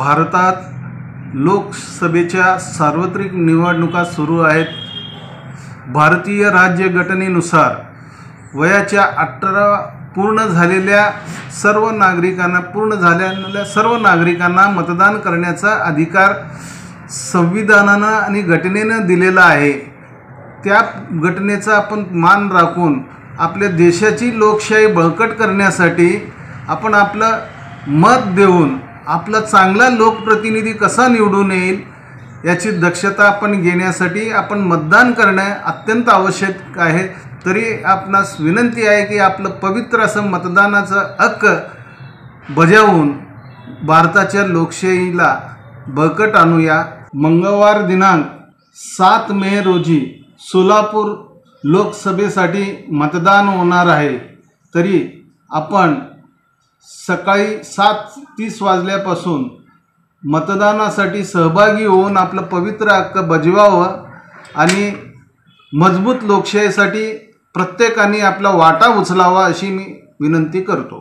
भारतात लोकसभेच्या सार्वत्रिक निवडणुका सुरू आहेत। भारतीय राज्यघटनेनुसार वयाच्या 18 पूर्ण झालेल्या सर्व नागरिकांना मतदान करण्याचा अधिकार संविधानानं आणि घटनेनं दिलेला आहे। त्या घटनेचा आपण मान राखून आपल्या देशाची लोकशाही बळकट करण्यासाठी आपण आपलं मत देऊन आपला चांगला लोकप्रतिनिधी कसा निवडून येईल याची दक्षता आपण घेण्यासाठी आपण मतदान करणे अत्यंत आवश्यक आहे। तरी आपणास विनंती आहे की आपलं पवित्र असं मतदानाचं हक्क बजावून भारताच्या लोकशाहीला बळकट आणूया। मंगळवार दिनांक 7 मे रोजी सोलापूर लोकसभेसाठी मतदान होणार आहे। तरी आपण सकाळी 7:30 वाजल्यापासून मतदानासाठी सहभागी होऊन आपलं पवित्र हक्क बजवावं आणि मजबूत लोकशाहीसाठी प्रत्येकाने आपला वाटा उचलावा अशी मी विनंती करतो।